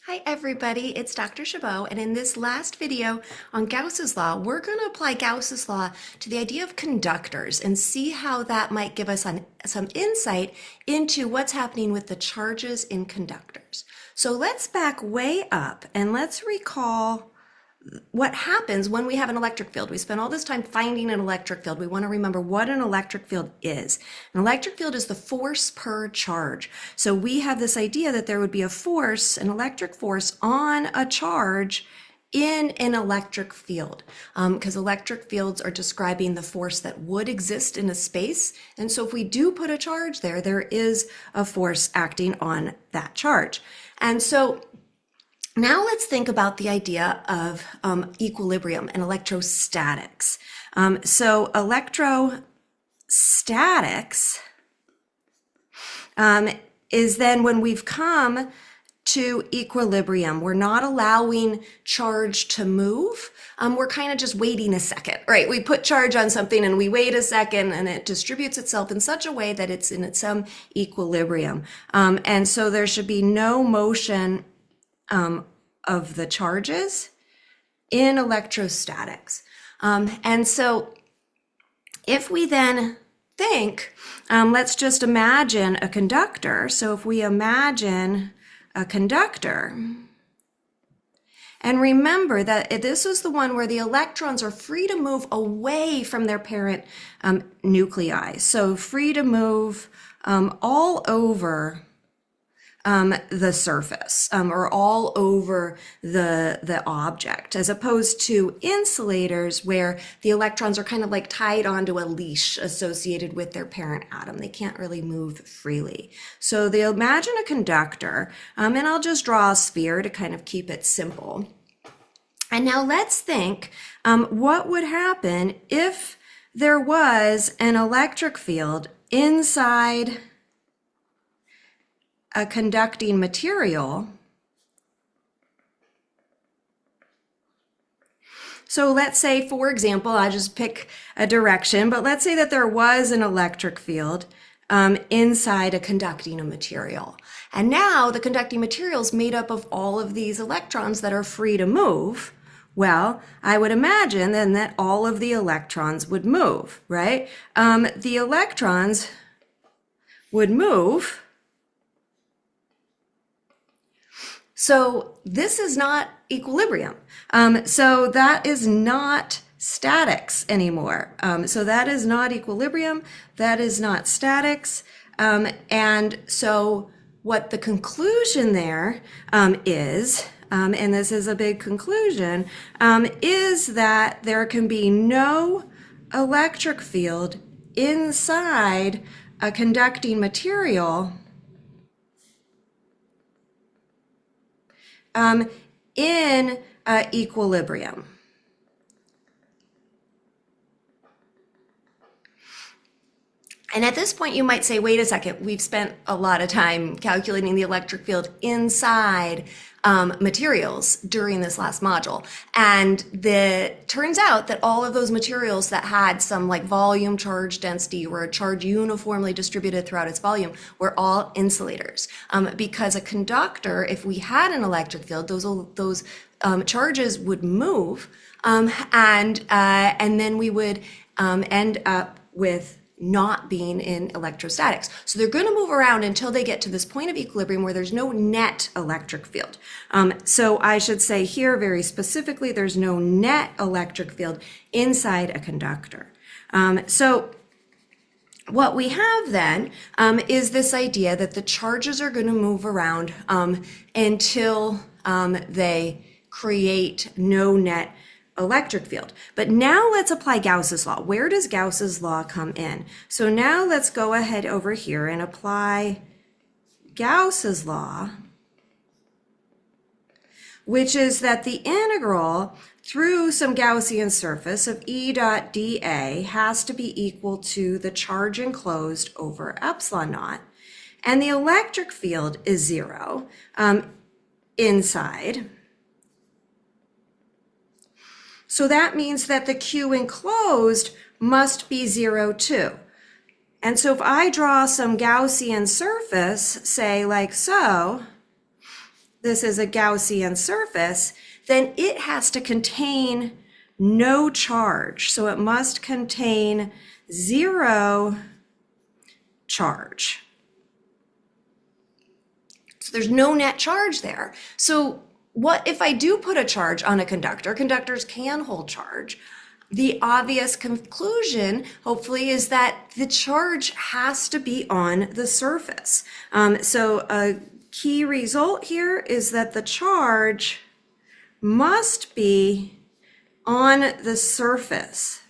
Hi everybody, it's Dr. Chabot, and in this last video on Gauss's law, we're going to apply Gauss's law to the idea of conductors and see how that might give us some insight into what's happening with the charges in conductors. So let's back way up and let's recall what happens when we have an electric field. We spend all this time finding an electric field. We want to remember what an electric field is. An electric field is the force per charge. So we have this idea that there would be a force, an electric force on a charge in an electric field, because electric fields are describing the force that would exist in a space. And so if we do put a charge there, there is a force acting on that charge. And so now let's think about the idea of equilibrium and electrostatics. So electrostatics is then when we've come to equilibrium. We're not allowing charge to move. We're kind of just waiting a second, right? We put charge on something and we wait a second and it distributes itself in such a way that it's in some equilibrium. And so there should be no motion of the charges in electrostatics. And so if we then think, let's just imagine a conductor. So if we imagine a conductor, and remember that this is the one where the electrons are free to move away from their parent nuclei. So free to move all over the surface or all over the object, as opposed to insulators where the electrons are kind of like tied onto a leash associated with their parent atom. They can't really move freely. So they'll imagine a conductor, and I'll just draw a sphere to kind of keep it simple. And now let's think what would happen if there was an electric field inside a conducting material. So let's say, for example, I just pick a direction, but let's say that there was an electric field inside a conducting material. And now the conducting material is made up of all of these electrons that are free to move. Well, I would imagine then that all of the electrons would move, right? The electrons would move. So this is not equilibrium. So that is not statics anymore. So that is not equilibrium. That is not statics. And so what the conclusion there is, and this is a big conclusion, is that there can be no electric field inside a conducting material in equilibrium. And at this point, you might say, wait a second, we've spent a lot of time calculating the electric field inside materials during this last module. And turns out that all of those materials that had some like volume charge density, where a charge uniformly distributed throughout its volume, were all insulators. Because a conductor, if we had an electric field, those charges would move, and then we would end up with not being in electrostatics. So they're going to move around until they get to this point of equilibrium where there's no net electric field. So I should say here very specifically, there's no net electric field inside a conductor. So what we have then is this idea that the charges are going to move around until they create no net electric field. But now let's apply Gauss's law. Where does Gauss's law come in? So now let's go ahead over here and apply Gauss's law, which is that the integral through some Gaussian surface of E dot dA has to be equal to the charge enclosed over epsilon naught. And the electric field is zero inside. So that means that the Q enclosed must be 0 too. And so if I draw some Gaussian surface, say like so, this is a Gaussian surface, then it has to contain no charge. So it must contain 0 charge. So there's no net charge there. So what if I do put a charge on a conductor? Conductors can hold charge. The obvious conclusion, hopefully, is that the charge has to be on the surface. So a key result here is that the charge must be on the surface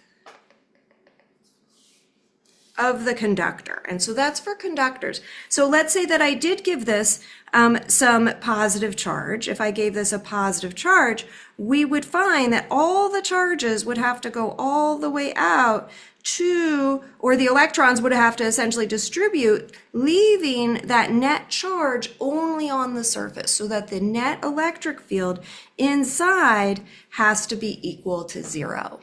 of the conductor. And so that's for conductors. So let's say that I did give this some positive charge. If I gave this a positive charge, we would find that all the charges would have to go all the way out to, or the electrons would have to essentially distribute, leaving that net charge only on the surface, so that the net electric field inside has to be equal to 0.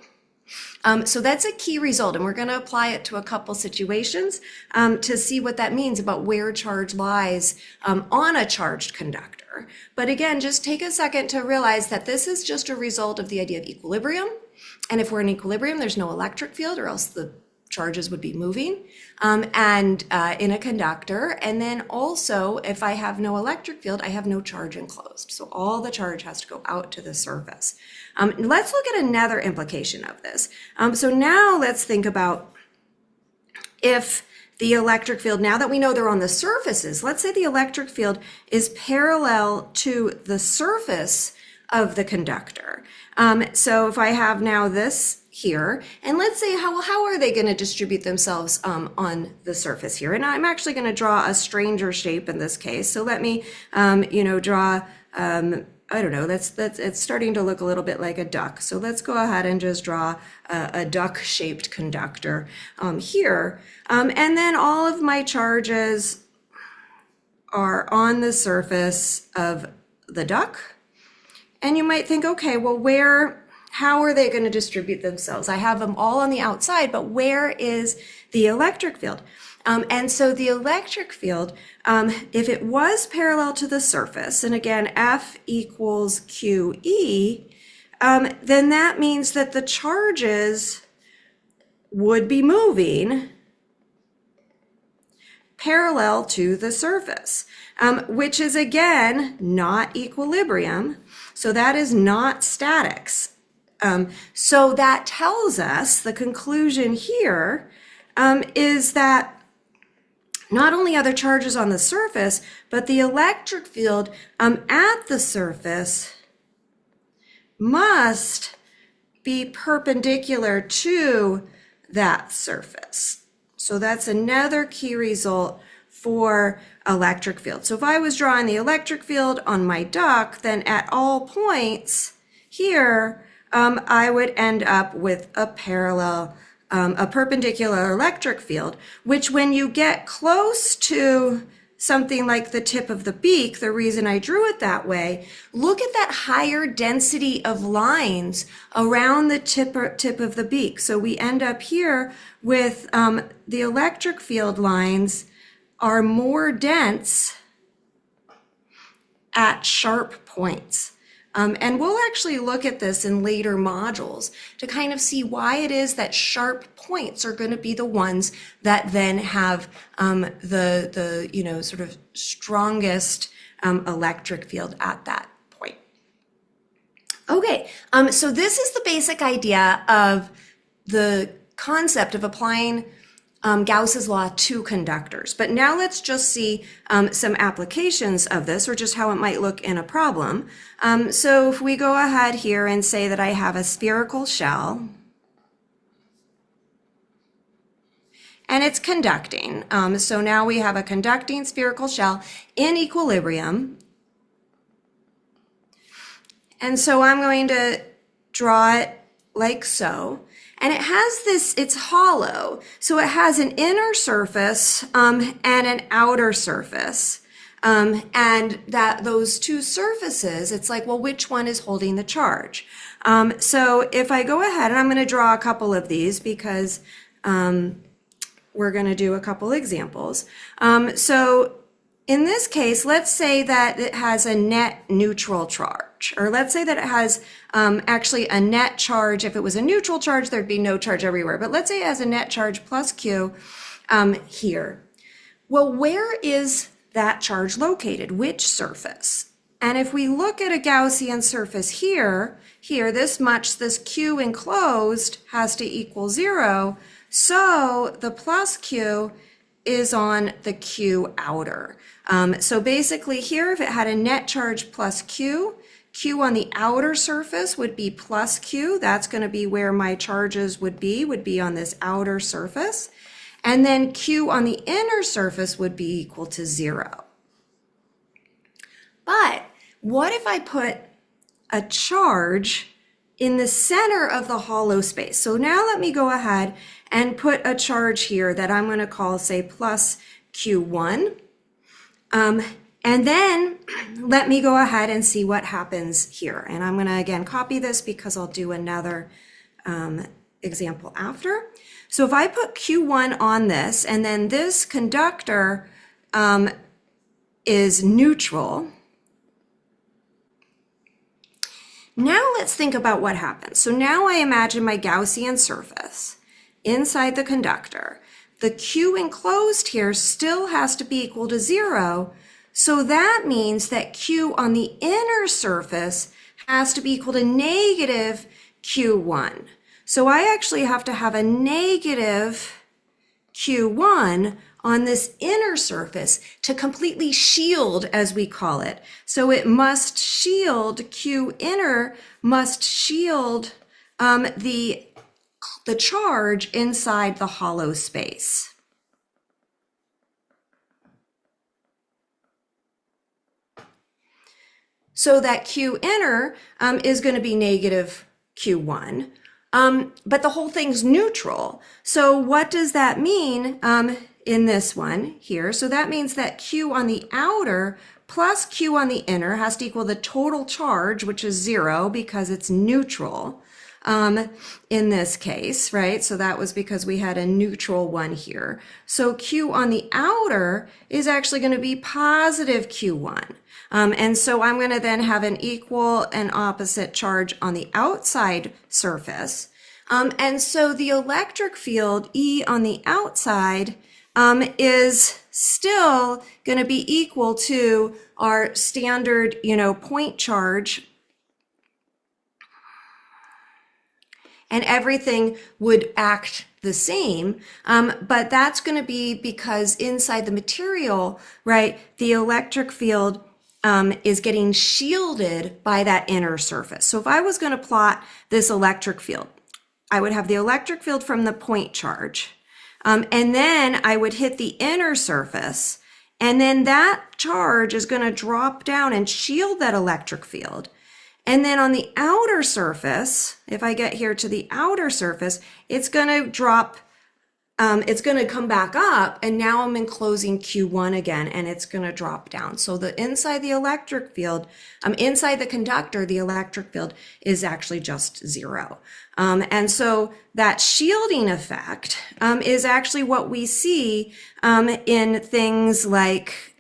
So that's a key result, and we're going to apply it to a couple situations to see what that means about where charge lies on a charged conductor. But again, just take a second to realize that this is just a result of the idea of equilibrium. And if we're in equilibrium, there's no electric field, or else the charges would be moving in a conductor. And then also, if I have no electric field, I have no charge enclosed. So all the charge has to go out to the surface. Let's look at another implication of this. So now let's think about if the electric field, now that we know they're on the surfaces, let's say the electric field is parallel to the surface of the conductor. So if I have now this here, and let's say how are they going to distribute themselves on the surface here? And I'm actually going to draw a stranger shape in this case. So let me, draw, I don't know, it's starting to look a little bit like a duck. So let's go ahead and just draw a duck-shaped conductor here. And then all of my charges are on the surface of the duck. And you might think, okay, well, how are they going to distribute themselves? I have them all on the outside, but where is the electric field? And so the electric field, if it was parallel to the surface, and again, F equals QE, then that means that the charges would be moving parallel to the surface, which is again not equilibrium. So that is not statics. So that tells us the conclusion here is that not only are there charges on the surface, but the electric field at the surface must be perpendicular to that surface. So that's another key result for electric field. So if I was drawing the electric field on my duck, then at all points here, I would end up with a perpendicular electric field, which when you get close to something like the tip of the beak, the reason I drew it that way, look at that higher density of lines around the tip of the beak. So we end up here with the electric field lines are more dense at sharp points. And we'll actually look at this in later modules to kind of see why it is that sharp points are going to be the ones that then have the sort of strongest electric field at that point. Okay, so this is the basic idea of the concept of applying Gauss's law to conductors. But now let's just see some applications of this, or just how it might look in a problem. So if we go ahead here and say that I have a spherical shell, and it's conducting. So now we have a conducting spherical shell in equilibrium. And so I'm going to draw it like so. And it has this, it's hollow, so it has an inner surface and an outer surface. And that those two surfaces, it's like, well, which one is holding the charge? So if I go ahead, and I'm going to draw a couple of these because we're going to do a couple examples. So in this case, let's say that it has a net neutral charge, or let's say that it has actually a net charge. If it was a neutral charge, there'd be no charge everywhere. But let's say it has a net charge plus Q here. Well, where is that charge located? Which surface? And if we look at a Gaussian surface here, this much, this Q enclosed has to equal 0. So the plus Q is on the Q outer. So basically here, if it had a net charge plus Q, Q on the outer surface would be plus Q. That's going to be where my charges would be on this outer surface. And then Q on the inner surface would be equal to 0. But what if I put a charge in the center of the hollow space? So now let me go ahead and put a charge here that I'm going to call, say, plus Q1. And then let me go ahead and see what happens here. And I'm going to, again, copy this because I'll do another example after. So if I put Q1 on this, and then this conductor is neutral. Now let's think about what happens. So now I imagine my Gaussian surface inside the conductor. The Q enclosed here still has to be equal to 0. So that means that Q on the inner surface has to be equal to negative Q1. So I actually have to have a negative Q1 on this inner surface to completely shield, as we call it. So it must shield, Q inner must shield the charge inside the hollow space. So that Q inner is going to be negative Q1. But the whole thing's neutral. So what does that mean in this one here? So that means that Q on the outer plus Q on the inner has to equal the total charge, which is 0 because it's neutral in this case, right? So that was because we had a neutral one here. So Q on the outer is actually going to be positive Q1. And so I'm going to then have an equal and opposite charge on the outside surface. And so the electric field E on the outside is still going to be equal to our standard, point charge. And everything would act the same, but that's going to be because inside the material, right, the electric field is getting shielded by that inner surface. So if I was going to plot this electric field, I would have the electric field from the point charge, and then I would hit the inner surface, and then that charge is going to drop down and shield that electric field. And then on the outer surface, if I get here to the outer surface, it's going to drop, it's going to come back up, and now I'm enclosing Q1 again, and it's going to drop down. So the inside the electric field, inside the conductor, the electric field is actually just 0. And so that shielding effect is actually what we see in things like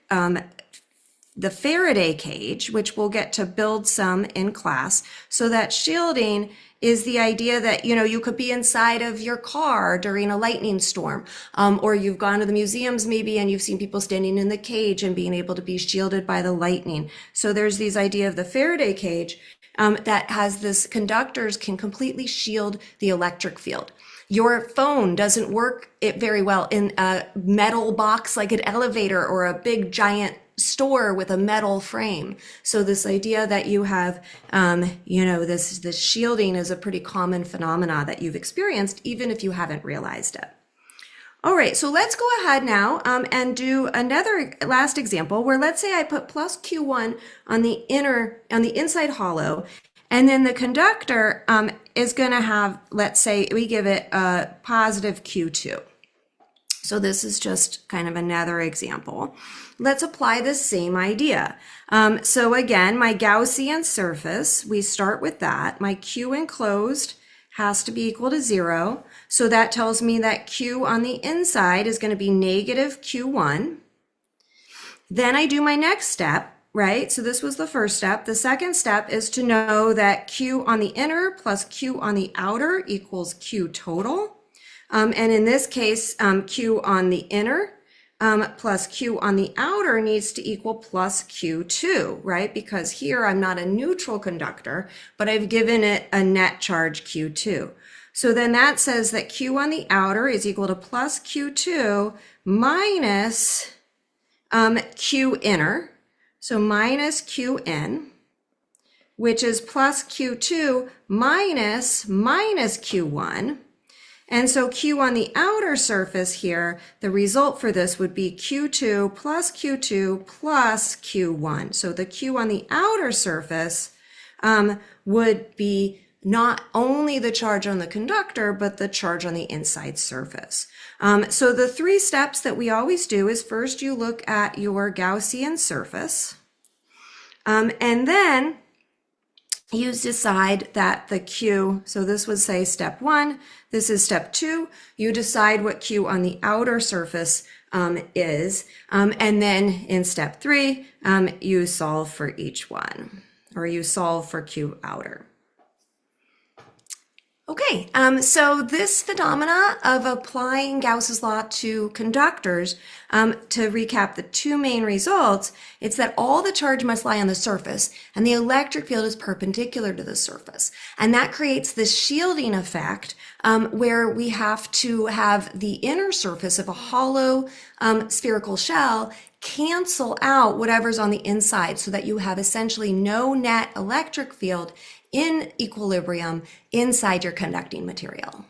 the Faraday cage, which we'll get to build some in class. So that shielding is the idea that, you could be inside of your car during a lightning storm, or you've gone to the museums maybe and you've seen people standing in the cage and being able to be shielded by the lightning. So there's this idea of the Faraday cage that has this conductors can completely shield the electric field. Your phone doesn't work very well in a metal box like an elevator or a big giant store with a metal frame. So this idea that you have, this shielding is a pretty common phenomena that you've experienced, even if you haven't realized it. All right, so let's go ahead now and do another last example where let's say I put plus Q1 on the inside hollow, and then the conductor is going to have, let's say we give it a positive Q2. So this is just kind of another example. Let's apply the same idea. So again, my Gaussian surface, we start with that. My Q enclosed has to be equal to 0. So that tells me that Q on the inside is going to be negative Q1. Then I do my next step, right? So this was the first step. The second step is to know that Q on the inner plus Q on the outer equals Q total. And in this case, Q on the inner plus Q on the outer needs to equal plus Q2, right? Because here I'm not a neutral conductor, but I've given it a net charge Q2. So then that says that Q on the outer is equal to plus Q2 minus Q inner, so minus Q in, which is plus Q2 minus Q1. And so Q on the outer surface here, the result for this would be Q2 plus Q1. So the Q on the outer surface would be not only the charge on the conductor, but the charge on the inside surface. So the three steps that we always do is first you look at your Gaussian surface, and then you decide that the Q, so this would say step 1, this is step 2, you decide what Q on the outer surface is, and then in step 3, you solve for each one, or you solve for Q outer. Okay, so this phenomena of applying Gauss's law to conductors, to recap the two main results, it's that all the charge must lie on the surface and the electric field is perpendicular to the surface. And that creates this shielding effect where we have to have the inner surface of a hollow spherical shell cancel out whatever's on the inside so that you have essentially no net electric field in equilibrium inside your conducting material.